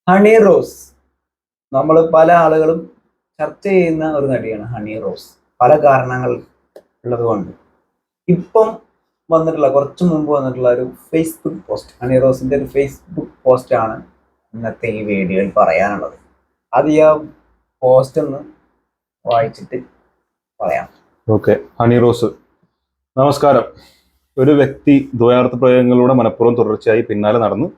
ഹണി റോസ് നമ്മൾ പല ആളുകളും ചർച്ച ചെയ്യുന്ന ഒരു നടിയാണ് ഹണി റോസ്. പല കാരണങ്ങൾ ഉള്ളത് കൊണ്ട് ഇപ്പം വന്നിട്ടുള്ള കുറച്ച് മുമ്പ് വന്നിട്ടുള്ള ഒരു ഫേസ്ബുക്ക് പോസ്റ്റ്, ഹണി റോസിന്റെ ഒരു ഫേസ്ബുക്ക് പോസ്റ്റ് ആണ് ഇന്നത്തെ ഈ വീഡിയോയിൽ പറയാനുള്ളത്. അത് ഈ പോസ്റ്റ് ഒന്ന് വായിച്ചിട്ട് പറയാം. ഓക്കെ. ഹണി റോസ്, നമസ്കാരം. ഒരു വ്യക്തി ദ്വയാർത്ഥ പ്രയോഗങ്ങളുടെ മനഃപൂർവ്വം തുടർച്ചയായി പിന്നാലെ നടന്ന്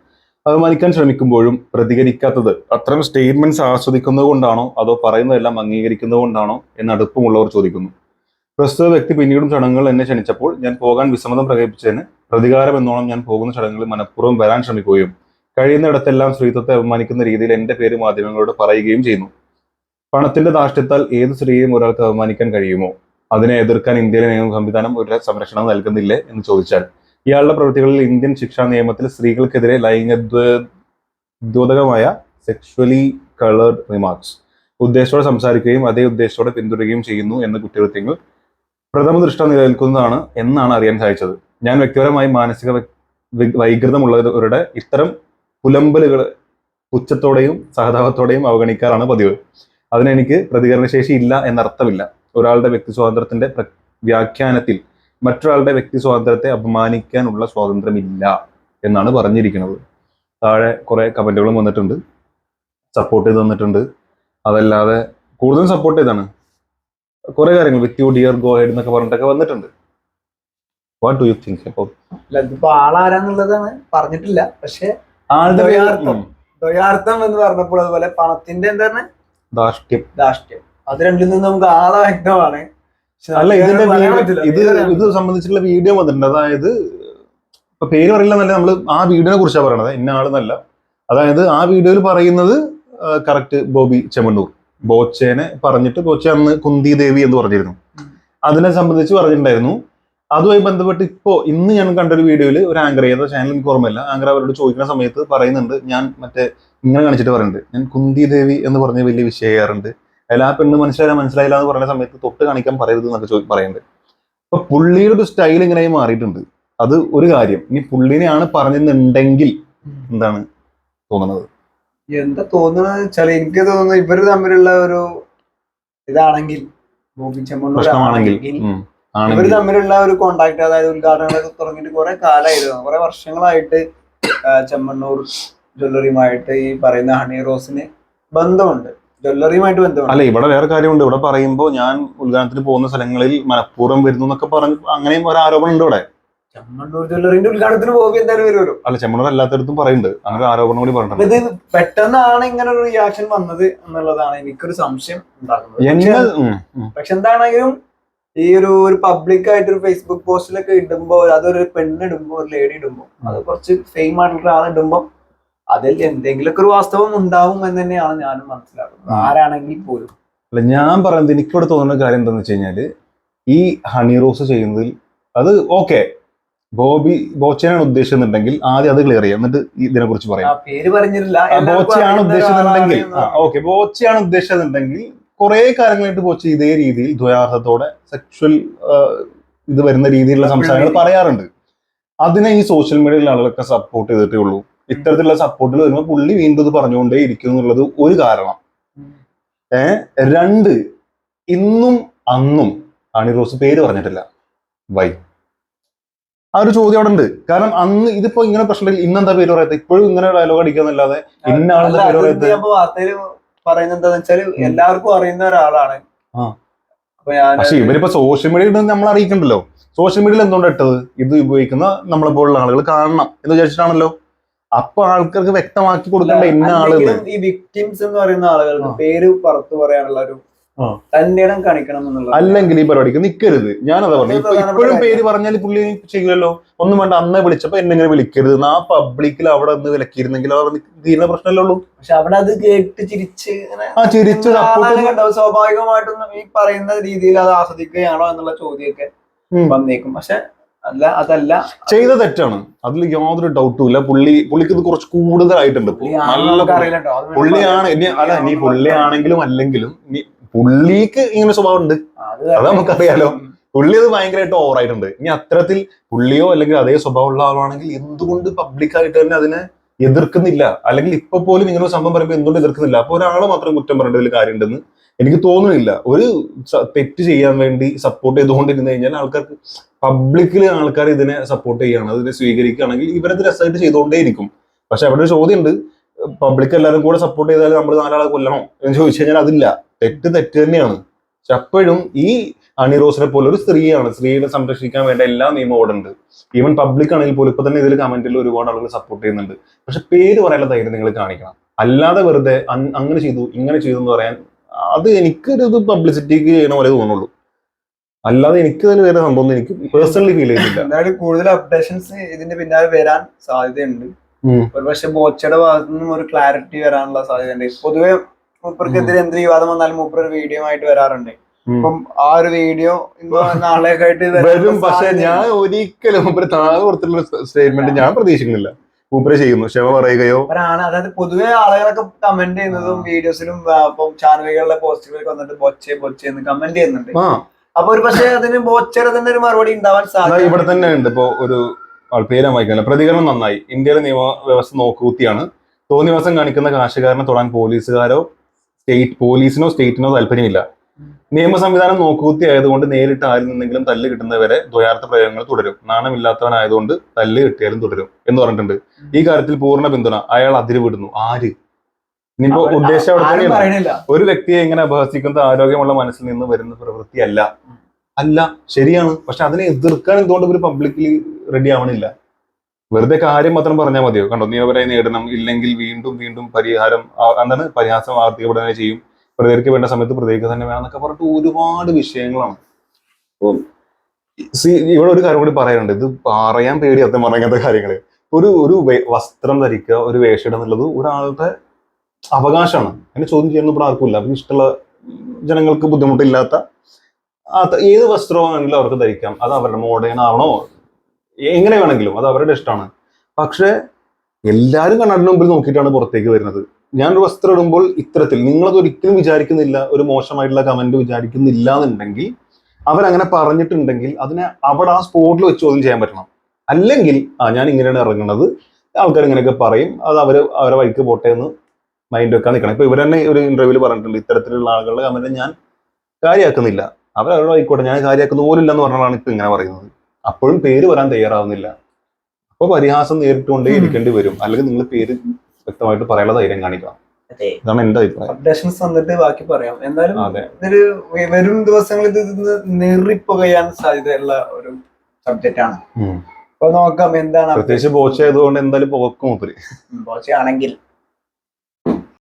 അപമാനിക്കാൻ ശ്രമിക്കുമ്പോഴും പ്രതികരിക്കാത്തത് അത്തരം സ്റ്റേറ്റ്മെന്റ്സ് ആസ്വദിക്കുന്നത് കൊണ്ടാണോ അതോ പറയുന്നതെല്ലാം അംഗീകരിക്കുന്നത് കൊണ്ടാണോ എന്ന് അടുപ്പമുള്ളവർ ചോദിക്കുന്നു. പ്രസ്തുത വ്യക്തി പിന്നീടും ചടങ്ങുകൾ എന്നെ ക്ഷണിച്ചപ്പോൾ ഞാൻ പോകാൻ വിസമ്മതം പ്രകടിപ്പിച്ചതിന് പ്രതികാരം എന്നോണം ഞാൻ പോകുന്ന ചടങ്ങുകളിൽ മനഃപൂർവ്വം വരാൻ ശ്രമിക്കുകയും കഴിയുന്നിടത്തെല്ലാം സ്ത്രീത്വത്തെ അപമാനിക്കുന്ന രീതിയിൽ എന്റെ പേര് മാധ്യമങ്ങളോട് പറയുകയും ചെയ്യുന്നു. പണത്തിന്റെ ധാർഷ്ട്യത്താൽ ഏത് സ്ത്രീയെയും ഒരാൾക്ക് അപമാനിക്കാൻ കഴിയുമോ? അതിനെ എതിർക്കാൻ ഇന്ത്യയിലെ നിയമ സംവിധാനം ഒരു സംരക്ഷണം നൽകുന്നില്ലേ എന്ന് ചോദിച്ചാൽ, ഇയാളുടെ പ്രവൃത്തികളിൽ ഇന്ത്യൻ ശിക്ഷാ നിയമത്തിൽ സ്ത്രീകൾക്കെതിരെ ലൈംഗികമായ സെക്ഷുവലി കളേർഡ് റിമാർക്സ് ഉദ്ദേശത്തോടെ സംസാരിക്കുകയും അതേ ഉദ്ദേശത്തോടെ പിന്തുടരുകയും ചെയ്യുന്നു എന്ന കുറ്റകൃത്യങ്ങൾ പ്രഥമ ദൃഷ്ട നിലനിൽക്കുന്നതാണ് എന്നാണ് അറിയാൻ സാധിച്ചത്. ഞാൻ വ്യക്തിപരമായി മാനസിക വൈകൃതമുള്ളവരുടെ ഇത്തരം പുലമ്പലുകൾ പുച്ഛത്തോടെയും സഹതാപത്തോടെയും അവഗണിക്കാറാണ് പതിവ്. അതിനെനിക്ക് പ്രതികരണശേഷി ഇല്ല എന്നർത്ഥമില്ല. ഒരാളുടെ വ്യക്തി സ്വാതന്ത്ര്യത്തിന്റെ വ്യാഖ്യാനത്തിൽ മറ്റൊരാളുടെ വ്യക്തി സ്വാതന്ത്ര്യത്തെ അപമാനിക്കാനുള്ള സ്വാതന്ത്ര്യമില്ല എന്നാണ് പറഞ്ഞിരിക്കുന്നത്. താഴെ കുറെ കമന്റുകളും വന്നിട്ടുണ്ട്, സപ്പോർട്ട് ചെയ്ത് തന്നിട്ടുണ്ട്. അതല്ലാതെ കൂടുതലും സപ്പോർട്ട് ചെയ്താണ് കുറെ കാര്യങ്ങൾ, with you dear go head എന്നൊക്കെ പറഞ്ഞിട്ടൊക്കെ വന്നിട്ടുണ്ട്. വാട്ട് ഡു യു തിങ്ക് അപ്പോൾ? ഇതിപ്പോ ആളാരാന്നുള്ളതാണ് പറഞ്ഞിട്ടില്ല, പക്ഷെ ആളുടെ ദ്വയാർത്ഥം എന്ന് പറഞ്ഞപ്പോൾ അതുപോലെ പണത്തിന്റെ എന്താണ് ധാർഷ്ട്യം, അത് രണ്ടിൽ നിന്ന് നമുക്ക് ആളെ വ്യക്തമാണ്. അല്ല, ഇത് സംബന്ധിച്ചുള്ള വീഡിയോ വന്നിട്ടുണ്ട്. അതായത് ഇപ്പൊ പേര് പറയില്ല എന്നല്ല, നമ്മൾ ആ വീഡിയോനെ കുറിച്ചാണ് പറയണത്, ഇന്ന ആളെന്നല്ല. അതായത് ആ വീഡിയോയിൽ പറയുന്നത് കറക്റ്റ് ബോബി ചെമ്മണ്ണൂർ ബോച്ചേനെ പറഞ്ഞിട്ട്, ബോച്ച അന്ന് കുന്തി ദേവി എന്ന് പറഞ്ഞിരുന്നു. അതിനെ സംബന്ധിച്ച് പറഞ്ഞിട്ടുണ്ടായിരുന്നു. അതുമായി ബന്ധപ്പെട്ട് ഇന്ന് ഞാൻ കണ്ടൊരു വീഡിയോയിൽ ഒരു ആങ്കർ, ഏതാ ചാനൽ എനിക്ക് ഓർമ്മയില്ല, ആങ്കർ അവരോട് ചോദിക്കുന്ന സമയത്ത് പറയുന്നുണ്ട്, ഞാൻ ഇങ്ങനെ കാണിച്ചിട്ട് പറയുന്നുണ്ട്, ഞാൻ കുന്തി ദേവി എന്ന് പറഞ്ഞ് വലിയ വിഷയം ചെയ്യാറുണ്ട്, അതിൽ ആ പെണ്ണ് മനസ്സിലായില്ല എന്ന് പറയുന്ന സമയത്ത് തൊട്ട് കാണിക്കാൻ പറയരുത് എന്നൊക്കെ പറയുന്നുണ്ട്. അപ്പൊ പുള്ളിയുടെ ഒരു സ്റ്റൈൽ ഇങ്ങനെയായി മാറിയിട്ടുണ്ട്. അത് ഒരു കാര്യം. ഇനി പുള്ളിനെയാണ് പറഞ്ഞെന്നുണ്ടെങ്കിൽ എന്താണ് തോന്നുന്നത്? എന്താ തോന്നുന്നത് വെച്ചാൽ, എനിക്ക് തോന്നുന്നു ഇവര് തമ്മിലുള്ള ഒരു ഇതാണെങ്കിൽ, ബോബി ചെമ്മണ്ണൂർ ഇവര് തമ്മിലുള്ള ഒരു കോണ്ടാക്ട്, അതായത് ഉദ്ഘാടനങ്ങളൊക്കെ തുടങ്ങിയിട്ട് കുറെ കാലമായിരുന്നു, കുറെ വർഷങ്ങളായിട്ട് ചെമ്മണ്ണൂർ ജ്വല്ലറിയുമായിട്ട് ഈ പറയുന്ന ഹണി റോസിന് ബന്ധമുണ്ട്, ജ്വല്ലറിയുമായിട്ട് ബന്ധമുണ്ട്. അല്ല, ഇവിടെ വേറെ കാര്യമുണ്ട്. ഇവിടെ പറയുമ്പോൾ ഞാൻ ഉദ്ഘാടനത്തിന് പോകുന്ന സ്ഥലങ്ങളിൽ മനഃപൂർവ്വം വരുന്നു എന്നൊക്കെ പറഞ്ഞു, അങ്ങനെയും ഒരു ആരോപണം ഉണ്ട് ഇവിടെ. ചെമ്മണ്ണൂർ ജ്വല്ലറിന്റെ ഉദ്ഘാടനത്തിന് ബോബി എന്തായാലും വരുമല്ലോ. അല്ല, ചെമ്മണ്ണൂർ അല്ലാത്തടത്തും പറയുന്നുണ്ട്, അങ്ങനെ ആരോപണം കൂടി പറഞ്ഞിട്ടുണ്ട്. ഇത് പെട്ടെന്നാണ് ഇങ്ങനെ ഒരു റിയാക്ഷൻ വന്നത് എന്നുള്ളതാണ് എനിക്കൊരു സംശയം ഉണ്ടാക്കുന്നത്. പക്ഷെ എന്താണെങ്കിലും ഈ ഒരു പബ്ലിക് ആയിട്ട് ഒരു ഫേസ്ബുക്ക് പോസ്റ്റിലൊക്കെ ഇടുമ്പോ, അതൊരു പെണ്ണിടുമ്പോ, ഒരു ലേഡി ഇടുമ്പോ, അത് കുറച്ച് ഫെയിം ആയിട്ടുള്ള ആളിടുമ്പോ അതിൽ എന്തെങ്കിലുമൊക്കെ ഒരു വാസ്തവം ഉണ്ടാവും എന്ന് തന്നെയാണ് ഞാനും മനസ്സിലാക്കുന്നത്, ആരാണെങ്കിൽ പോലും. അല്ല, ഞാൻ പറയുന്നത് എനിക്കിവിടെ തോന്നുന്ന കാര്യം എന്താണെന്ന് വെച്ച് കഴിഞ്ഞാല്, ഈ ഹണി റോസ് ചെയ്യുന്നതിൽ അത് ഓക്കെ, ബോച്ചയാണ് ഉദ്ദേശിക്കുന്നുണ്ടെങ്കിൽ ആദ്യം അത് ക്ലിയർ ചെയ്യാം, എന്നിട്ട് ഇതിനെ കുറിച്ച് പറയാം. പേര് പറഞ്ഞിട്ടില്ല, ബോച്ചയാണ് ഉദ്ദേശിക്കുന്നുണ്ടെങ്കിൽ ബോച്ചയാണ് ഉദ്ദേശിക്കുന്നുണ്ടെങ്കിൽ കുറെ കാര്യങ്ങളായിട്ട് ബോച്ച ഇതേ രീതിയിൽ ദ്വയാർത്ഥത്തോടെ സെക്ഷൽ ഇത് വരുന്ന രീതിയിലുള്ള സംസാരങ്ങൾ പറയാറുണ്ട്. അതിനെ ഈ സോഷ്യൽ മീഡിയയിലെ ആളുകളൊക്കെ സപ്പോർട്ട് ചെയ്തിട്ടേ ഉള്ളൂ. ഇത്തരത്തിലുള്ള സപ്പോർട്ടിൽ വരുമ്പോൾ പുള്ളി വീണ്ടും ഇത് പറഞ്ഞുകൊണ്ടേ ഇരിക്കും എന്നുള്ളത് ഒരു കാരണം. രണ്ട്, ഇന്നും അന്നും ഹണി റോസ് പേര് പറഞ്ഞിട്ടില്ല. വൈ? ആ ഒരു ചോദ്യം അവിടെ ഉണ്ട്. കാരണം അന്ന് ഇതിപ്പോ ഇങ്ങനെ പ്രശ്നം, ഇന്നെന്താ പേര് പറയാത്ത? ഇപ്പോഴും ഇങ്ങനെ ഡയലോഗ് അടിക്കാന്നല്ലാതെ ഇന്ന ആളെന്താ പേര് പറയാത്ത? പറയുന്നത് എന്താന്ന് വെച്ചാൽ എല്ലാവർക്കും അറിയുന്ന ഒരാളാണ്. പക്ഷെ ഇവരിപ്പോ സോഷ്യൽ മീഡിയയിൽ നമ്മൾ അറിയിക്കണ്ടല്ലോ. സോഷ്യൽ മീഡിയയിൽ എന്തുകൊണ്ട് ഇട്ടത്? ഇത് ഉപയോഗിക്കുന്ന നമ്മളെ പോലുള്ള ആളുകൾ കാണണം എന്ന് വിചാരിച്ചിട്ടാണല്ലോ. അപ്പൊ ആൾക്കാർക്ക് വ്യക്തമാക്കി കൊടുക്കേണ്ട ഇന്ന ആള്. ഈ വിക്ടിംസ് എന്ന് പറയുന്ന ആളുകൾക്ക് പേര് പുറത്തു പറയാനുള്ള ഒരു തന്റെ ഇടം കാണിക്കണം എന്നുള്ളത്, അല്ലെങ്കിൽ ഈ പരിപാടിക്ക് നിൽക്കരുത്. ഞാനതാ പറഞ്ഞു. ഇപ്പോഴും പേര് പറഞ്ഞാൽ പുള്ളി ചെയ്യൂലല്ലോ. ഒന്നും വേണ്ട, അന്നേ വിളിച്ചപ്പോ എന്നെങ്ങനെ വിളിക്കരുത്, ആ പബ്ലിക്കിൽ അവിടെ ഒന്ന് വിലക്കിയിരുന്നെങ്കിൽ തീരുന്ന പ്രശ്നമല്ലേ ഉള്ളൂ. പക്ഷെ അവിടെ അത് കേട്ട് ചിരിച്ച് സ്വാഭാവികമായിട്ടൊന്നും ഈ പറയുന്ന രീതിയിൽ അത് ആസ്വദിക്കുകയാണോ എന്നുള്ള ചോദ്യമൊക്കെ വന്നേക്കും. പക്ഷെ അതല്ല, ചെയ്ത തെറ്റാണ്, അതിൽ യാതൊരു ഡൗട്ടും ഇല്ല. പുള്ളിക്ക് ഇത് കുറച്ച് കൂടുതലായിട്ടുണ്ട്. പുള്ളിയാണ് ഇനി പുള്ളിയാണെങ്കിലും അല്ലെങ്കിലും പുള്ളിക്ക് ഇങ്ങനെ സ്വഭാവം ഉണ്ട്, അത് നമുക്കറിയാലോ. പുള്ളി അത് ഭയങ്കരമായിട്ട് ഓവറായിട്ടുണ്ട്. ഇനി അത്തരത്തിൽ പുള്ളിയോ അല്ലെങ്കിൽ അതേ സ്വഭാവമുള്ള ആളാണെങ്കിൽ എന്തുകൊണ്ട് പബ്ലിക്കായിട്ട് തന്നെ അതിനെ എതിർക്കുന്നില്ല, അല്ലെങ്കിൽ ഇപ്പൊ പോലും ഇങ്ങനെ ഒരു സംഭവം പറയുമ്പോൾ എന്തുകൊണ്ട് എതിർക്കുന്നില്ല? അപ്പൊ ഒരാളെ മാത്രം കുറ്റം പറയേണ്ടതിൽ കാര്യമുണ്ടെന്ന് എനിക്ക് തോന്നുന്നില്ല. ഒരു തെറ്റ് ചെയ്യാൻ വേണ്ടി സപ്പോർട്ട് ചെയ്തുകൊണ്ടിരുന്നു കഴിഞ്ഞാൽ ആൾക്കാർക്ക്, പബ്ലിക്കില് ആൾക്കാർ ഇതിനെ സപ്പോർട്ട് ചെയ്യുകയാണ്, അതിനെ സ്വീകരിക്കുകയാണെങ്കിൽ ഇവരത് രസമായിട്ട് ചെയ്തുകൊണ്ടേയിരിക്കും. പക്ഷെ അവിടെ ഒരു ചോദ്യമുണ്ട്, പബ്ലിക് എല്ലാവരും കൂടെ സപ്പോർട്ട് ചെയ്താൽ നമ്മൾ 4 ആളെ കൊല്ലണോ എന്ന് ചോദിച്ചു കഴിഞ്ഞാൽ അതില്ല. തെറ്റ് തന്നെയാണ്. പക്ഷെ അപ്പോഴും ഈ അണി റോസിനെ പോലെ ഒരു സ്ത്രീയാണ്, സ്ത്രീയെ സംരക്ഷിക്കാൻ വേണ്ട എല്ലാ നിയമവും അവിടെ ഉണ്ട്. ഈവൻ പബ്ലിക് ആണെങ്കിൽ പോലും ഇപ്പൊ തന്നെ ഇതിൽ കമന്റിൽ ഒരുപാട് ആളുകൾ സപ്പോർട്ട് ചെയ്യുന്നുണ്ട്. പക്ഷെ പേര് പറയാനുള്ള ധൈര്യം നിങ്ങൾ കാണിക്കണം. അല്ലാതെ വെറുതെ അങ്ങനെ ചെയ്തു ഇങ്ങനെ ചെയ്തു എന്ന് പറയാൻ, അത് എനിക്കൊരു പബ്ലിസിറ്റിക്ക് ചെയ്യണ പോലെ തോന്നുള്ളൂ. അല്ലാതെ എനിക്ക് തന്നെ വേറെ സംഭവം എനിക്ക് പേഴ്സണലി ഫീൽ ചെയ്യുന്നില്ല. എന്തായാലും കൂടുതൽ അപ്ഡേഷൻസ് ഇതിന്റെ പിന്നാലെ വരാൻ സാധ്യതയുണ്ട്. ഒരുപക്ഷെ ബോച്ചയുടെ ഭാഗത്തു നിന്നും ഒരു ക്ലാരിറ്റി വരാനുള്ള സാധ്യതയുണ്ട്. പൊതുവെ മൂപ്പർക്കെതിരെ എന്ത് വിവാദം വന്നാലും മൂപ്പർ ഒരു വീഡിയോ ആയിട്ട് വരാറുണ്ട്. അപ്പം ആ ഒരു വീഡിയോ ഇന്നോ നാളെയൊക്കെ ആയിട്ട് വരും. പക്ഷെ ഞാൻ ഒരിക്കലും മൂപ്പര് താഴെ കൊടുത്തുള്ള സ്റ്റേറ്റ്മെന്റ് ഞാൻ പ്രതീക്ഷിക്കുന്നില്ല. മൂപ്പര് ചെയ്യുന്നു, ക്ഷമ പറയുകയോ ആണ്. അതായത് പൊതുവെ ആളുകളൊക്കെ കമന്റ് ചെയ്യുന്നതും വീഡിയോസിലും ഇപ്പം ചാനലുകളിലെ പോസ്റ്റുകളൊക്കെ വന്നിട്ട് ബൊച്ചെ എന്ന് കമന്റ് ചെയ്യുന്നുണ്ട്. അപ്പൊ ഒരു പക്ഷെ അതിന് ബോച്ചയുടെ തന്നെ ഒരു മറുപടി ഉണ്ടാവാൻ സാധ്യത ഇവിടെ തന്നെ ഉണ്ട്. ഇപ്പൊ ഒരു പേര് വായിക്കാനില്ല. പ്രതികരണം നന്നായി. ഇന്ത്യയിലെ നിയമവ്യവസ്ഥ നോക്കൂത്തിയാണ്. തോന്നിവാസം കാണിക്കുന്ന കാശുകാരനെ തൊടാൻ പോലീസിനോ സ്റ്റേറ്റിനോ താല്പര്യമില്ല. നിയമ സംവിധാനം നോക്കൂത്തി ആയതുകൊണ്ട് നേരിട്ട് ആരിൽ നിന്നെങ്കിലും തല്ല് കിട്ടുന്നവരെ ദ്വയാർത്ഥ പ്രയോഗങ്ങൾ തുടരും. നാണമില്ലാത്തവനായതുകൊണ്ട് തല്ല് കിട്ടിയാലും തുടരും എന്ന് പറഞ്ഞിട്ടുണ്ട്. ഈ കാര്യത്തിൽ പൂർണ്ണ പിന്തുണ. അയാൾ അതിരുവിടുന്നു. ആര്? ഇനിയിപ്പോ ഉദ്ദേശം അവിടെ തന്നെയാണ്. ഒരു വ്യക്തിയെ ഇങ്ങനെ അപഹസിക്കുന്നത് ആരോഗ്യമുള്ള മനസ്സിൽ നിന്ന് വരുന്ന പ്രവൃത്തിയല്ല. അല്ല, ശരിയാണ്. പക്ഷെ അതിനെ എതിർക്കാൻ എന്തുകൊണ്ട് ഒരു പബ്ലിക്കലി റെഡി ആവണില്ല? വെറുതെ കാര്യം മാത്രം പറഞ്ഞാൽ മതിയോ? കണ്ടോ, നിയമപരമായി നേടണം, ഇല്ലെങ്കിൽ വീണ്ടും പരിഹാസം ആവർത്തിക്കപ്പെടുക ചെയ്യും, പ്രതികരിക്ക് വേണ്ട സമയത്ത് പ്രതികരിക്കുക തന്നെ വേണം എന്നൊക്കെ പറഞ്ഞിട്ട് ഒരുപാട് വിഷയങ്ങളാണ്. അപ്പം ഇവിടെ ഒരു കാര്യം കൂടി പറയാനുണ്ട്. ഇത് പറയാൻ പേടി അർത്ഥം പറഞ്ഞ ഇങ്ങനത്തെ കാര്യങ്ങള്. ഒരു വസ്ത്രം ധരിക്കുക, ഒരു വേഷം എന്നുള്ളത് ഒരാളുടെ അവകാശമാണ്. അതിനെ ചോദ്യം ചെയ്യുന്ന ഇവിടെ ആർക്കുമില്ല. അവർക്ക് ഇഷ്ടമുള്ള, ജനങ്ങൾക്ക് ബുദ്ധിമുട്ടില്ലാത്ത ഏത് വസ്ത്രമാണെങ്കിലും അവർക്ക് ധരിക്കാം. അത് അവരുടെ മോഡേൺ ആവണോ എങ്ങനെ വേണമെങ്കിലും അത് അവരുടെ ഇഷ്ടമാണ്. പക്ഷെ എല്ലാവരും കണ്ണാടിന് മുമ്പിൽ നോക്കിയിട്ടാണ് പുറത്തേക്ക് വരുന്നത്. ഞാനൊരു വസ്ത്രം ഇടുമ്പോൾ ഇത്തരത്തിൽ, നിങ്ങളത് ഒരിക്കലും വിചാരിക്കുന്നില്ല, ഒരു മോശമായിട്ടുള്ള കമന്റ് വിചാരിക്കുന്നില്ല എന്നുണ്ടെങ്കിൽ, അവരങ്ങനെ പറഞ്ഞിട്ടുണ്ടെങ്കിൽ അതിനെ അവിടെ ആ സ്പോട്ടിൽ വെച്ച് ചോദ്യം ചെയ്യാൻ പറ്റണം. അല്ലെങ്കിൽ ഞാൻ ഇങ്ങനെയാണ് ഇറങ്ങുന്നത്, ആൾക്കാർ ഇങ്ങനെയൊക്കെ പറയും, അത് അവരെ വഴിക്ക് പോട്ടെ എന്ന് മൈൻഡ് വെക്കാൻ നിൽക്കണം. ഇപ്പൊ ഇവർ തന്നെ ഒരു ഇന്റർവ്യൂവിൽ പറഞ്ഞിട്ടുണ്ട്, ഇത്തരത്തിലുള്ള ആളുകളുടെ കമന്റ് ഞാൻ കാര്യമാക്കുന്നില്ല, അവരവരുടെ ആയിക്കോട്ടെ, ഞാൻ കാര്യമാക്കുന്ന പോലില്ല എന്ന് പറഞ്ഞാലാണ് ഇപ്പൊ ഇങ്ങനെ പറയുന്നത്. അപ്പോഴും പേര് വരാൻ തയ്യാറാവുന്നില്ല. അപ്പൊ പരിഹാസം നേരിട്ടുകൊണ്ടേ ഇരിക്കേണ്ടി വരും. അല്ലെങ്കിൽ നിങ്ങൾ പേര് വ്യക്തമായിട്ട് പറയാനുള്ള ധൈര്യം കാണിക്കണം. ഇതാണ് എന്റെ അഭിപ്രായം. അപ്ഡേഷൻസ് വന്നിട്ട് ബാക്കി പറയാം. എന്തായാലും ഇതൊരു വരും ദിവസങ്ങളിൽ ഇത് നീറിപ്പോകാൻ സാധ്യതയുള്ള ഒരു സബ്ജക്റ്റ് ആണ്. അപ്പൊ നോക്കാം എന്താണ്. പ്രത്യേകിച്ച് ബോച്ച ആയതുകൊണ്ട് എന്തായാലും പോക്കും. ബോച്ചയാണെങ്കിൽ